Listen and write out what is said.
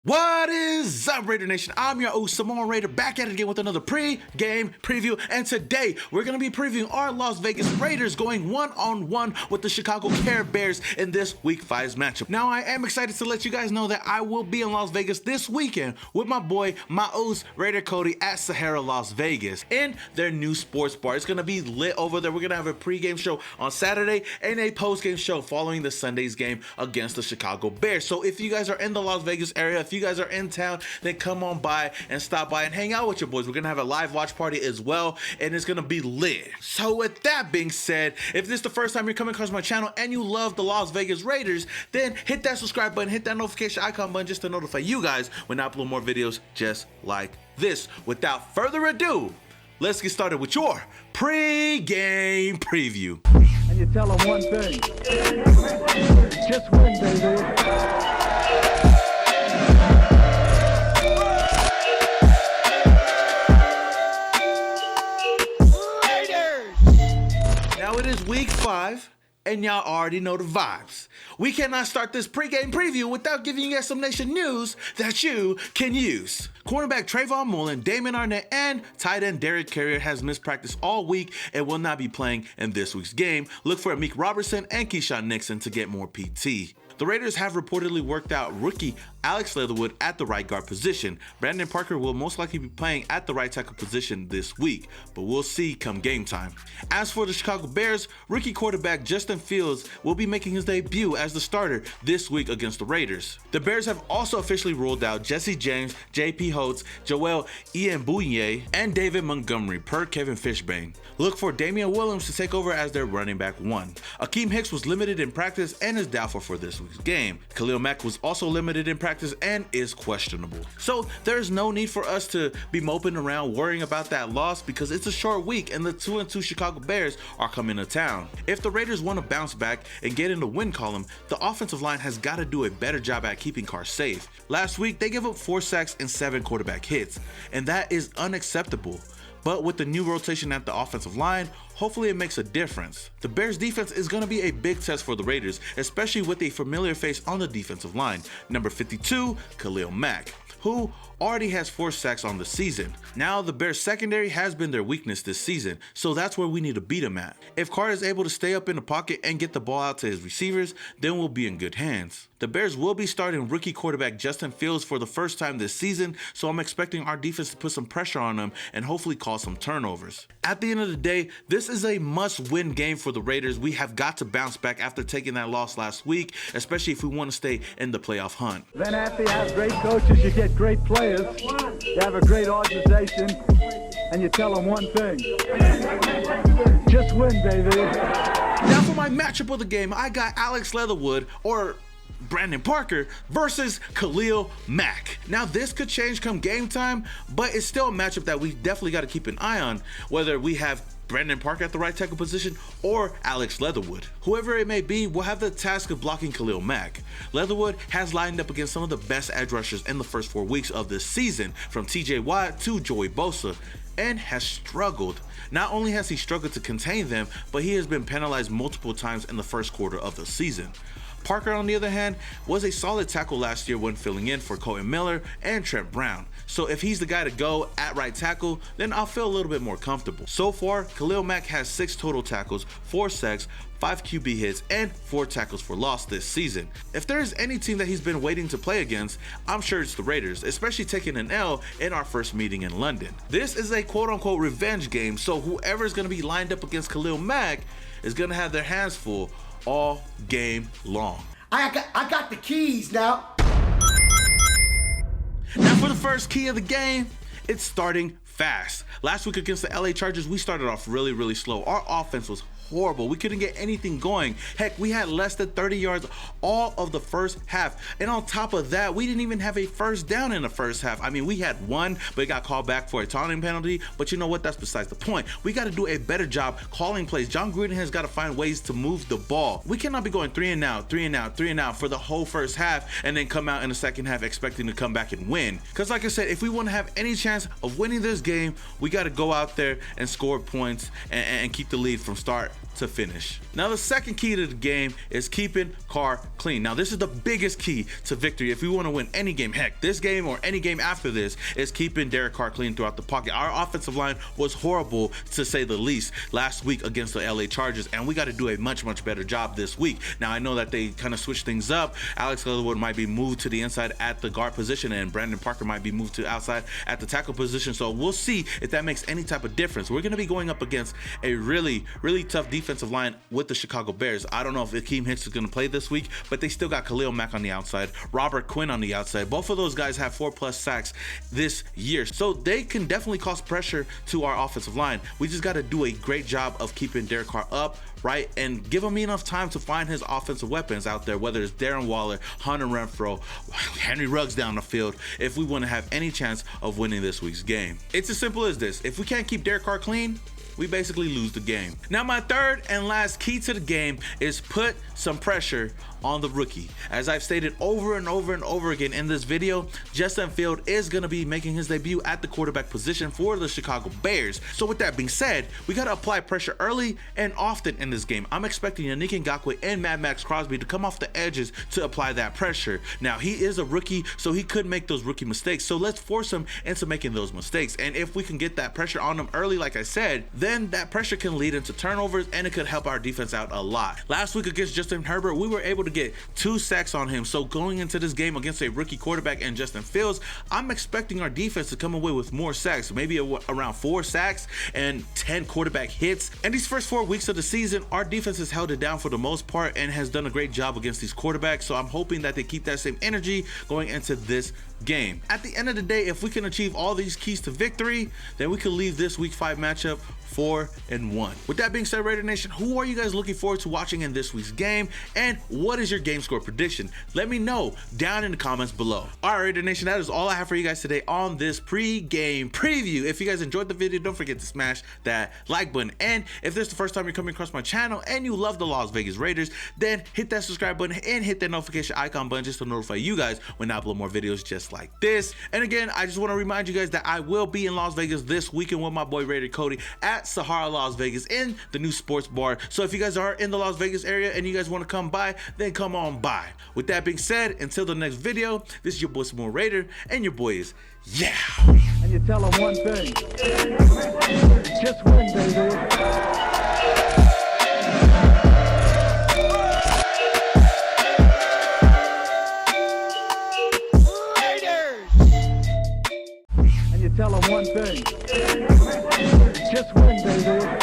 What is up, Raidernation? I'm your host, Simone Raider, back at it again with another pre-game preview, and today we're going to be previewing our Las Vegas Raiders going one-on-one with the Chicago Bears in this Week 5's matchup. Now, I am excited to let you guys know that I will be in Las Vegas this weekend with my boy, my host, Raider Cody at Sahara Las Vegas in their new sports bar. It's going to be lit over there. We're going to have a pre-game show on Saturday and a post-game show following the Sunday's game against the Chicago Bears. So if you guys are in the Las Vegas area, if you guys are in town, then come on by and stop by and hang out with your boys. We're gonna have a live watch party as well, and it's gonna be lit. So with that being said, if this is the first time you're coming across my channel and you love the Las Vegas Raiders, then hit that subscribe button, hit that notification icon button just to notify you guys when I upload more videos just like this. Without further ado, let's get started with your pre-game preview. And you tell them one thing, just win, baby. Now it is Week 5, and y'all already know the vibes. We cannot start this pregame preview without giving you guys some Nation news that you can use. Cornerback Trayvon Mullen, Damon Arnett, and tight end Derek Carrier has missed practice all week and will not be playing in this week's game. Look for Amik Robertson and Keyshawn Nixon to get more PT. The Raiders have reportedly worked out rookie Alex Leatherwood at the right guard position. Brandon Parker will most likely be playing at the right tackle position this week, but we'll see come game time. As for the Chicago Bears, rookie quarterback Justin Fields will be making his debut as the starter this week against the Raiders. The Bears have also officially ruled out Jesse James, J.P. Holtz, Joel Iambunye, and David Montgomery per Kevin Fishbain. Look for Damian Williams to take over as their running back one. Akeem Hicks was limited in practice and is doubtful for this week's game. Khalil Mack was also limited in practice and is questionable. So there's no need for us to be moping around worrying about that loss because it's a short week and the 2-2 Chicago Bears are coming to town. If the Raiders want to bounce back and get in the win column, the offensive line has got to do a better job at keeping Carr safe. Last week, they gave up 4 sacks and 7 quarterback hits, and that is unacceptable. But with the new rotation at the offensive line, hopefully it makes a difference. The Bears defense is going to be a big test for the Raiders, especially with a familiar face on the defensive line, number 52, Khalil Mack, who already has 4 sacks on the season. Now the Bears secondary has been their weakness this season, so that's where we need to beat them at. If Carr is able to stay up in the pocket and get the ball out to his receivers, then we'll be in good hands. The Bears will be starting rookie quarterback Justin Fields for the first time this season, so I'm expecting our defense to put some pressure on them and hopefully cause some turnovers. At the end of the day, this is a must-win game for the Raiders. We have got to bounce back after taking that loss last week, especially if we want to stay in the playoff hunt. Then after you have great coaches, you get great players. You have a great organization, and you tell them one thing, just win, baby. Now for my matchup of the game, I got Alex Leatherwood, or Brandon Parker, versus Khalil Mack. Now this could change come game time, but it's still a matchup that we definitely got to keep an eye on, whether we have Brandon Parker at the right tackle position or Alex Leatherwood. Whoever it may be will have the task of blocking Khalil Mack. Leatherwood has lined up against some of the best edge rushers in the first 4 weeks of this season, from TJ Watt to Joey Bosa, and has struggled. Not only has he struggled to contain them, but he has been penalized multiple times in the first quarter of the season. Parker, on the other hand, was a solid tackle last year when filling in for Colton Miller and Trent Brown. So if he's the guy to go at right tackle, then I'll feel a little bit more comfortable. So far, Khalil Mack has 6 total tackles, 4 sacks, 5 QB hits, and 4 tackles for loss this season. If there is any team that he's been waiting to play against, I'm sure it's the Raiders, especially taking an L in our first meeting in London. This is a quote-unquote revenge game, so whoever is going to be lined up against Khalil Mack is going to have their hands full all game long. I got the keys now. Now for the first key of the game, it's starting fast. Last week against the LA Chargers, we started off really slow. Our offense was horrible. We couldn't get anything going. Heck, we had less than 30 yards all of the first half. And on top of that, we didn't even have a first down in the first half. I mean, we had one, but it got called back for a taunting penalty. But you know what? That's besides the point. We got to do a better job calling plays. John Gruden has got to find ways to move the ball. We cannot be going 3 and out, 3 and out, 3 and out for the whole first half and then come out in the second half expecting to come back and win. Because like I said, if we want to have any chance of winning this game, we got to go out there and score points and keep the lead from start to finish. Now the second key to the game is keeping car clean. Now this is the biggest key to victory if we want to win any game. Heck, this game or any game after this is keeping Derek Carr clean throughout the pocket. Our offensive line was horrible to say the least last week against the LA Chargers, and we got to do a much better job this week. Now I know that they kind of switched things up. Alex Leatherwood might be moved to the inside at the guard position, and Brandon Parker might be moved to outside at the tackle position. So we'll see if that makes any type of difference. We're going to be going up against a really tough defensive line with the Chicago Bears. I don't know if Akeem Hicks is going to play this week, but they still got Khalil Mack on the outside, Robert Quinn on the outside. Both of those guys have 4+ sacks this year, so they can definitely cause pressure to our offensive line. We just got to do a great job of keeping Derek Carr up, right, and give him enough time to find his offensive weapons out there, whether it's Darren Waller, Hunter Renfrow, Henry Ruggs down the field, if we want to have any chance of winning this week's game. It's as simple as this. If we can't keep Derek Carr clean, we basically lose the game. Now my third and last key to the game is put some pressure on the rookie. As I've stated over and over again in this video, Justin Fields is going to be making his debut at the quarterback position for the Chicago Bears. So with that being said, we got to apply pressure early and often in this game. I'm expecting Yannick Ngakoue and Mad Max Crosby to come off the edges to apply that pressure. Now he is a rookie, so he could make those rookie mistakes. So let's force him into making those mistakes. And if we can get that pressure on him early, like I said, then that pressure can lead into turnovers and it could help our defense out a lot. Last week against Justin Herbert, we were able to get 2 sacks on him. So going into this game against a rookie quarterback and Justin Fields, I'm expecting our defense to come away with more sacks, maybe around 4 sacks and 10 quarterback hits. And these first 4 weeks of the season, our defense has held it down for the most part and has done a great job against these quarterbacks. So I'm hoping that they keep that same energy going into this game. At the end of the day, if we can achieve all these keys to victory, then we can leave this week 5 matchup 4-1. With that being said, Raider Nation, who are you guys looking forward to watching in this week's game, and what is your game score prediction? Let me know down in the comments below. All right, Raider Nation, that is all I have for you guys today on this pre-game preview. If you guys enjoyed the video, don't forget to smash that like button, and if this is the first time you're coming across my channel and you love the Las Vegas Raiders, then hit that subscribe button and hit that notification icon button just to notify you guys when I upload more videos just like this. And again, I just want to remind you guys that I will be in Las Vegas this weekend with my boy Raider Cody at Sahara Las Vegas in the new sports bar. So if you guys are in the Las Vegas area and you guys want to come by, then come on by. With that being said, until the next video, this is your boy Small Raider, and your boy is yeah. And you tell them one thing. Just win, baby. Tell them one thing. Just win, baby.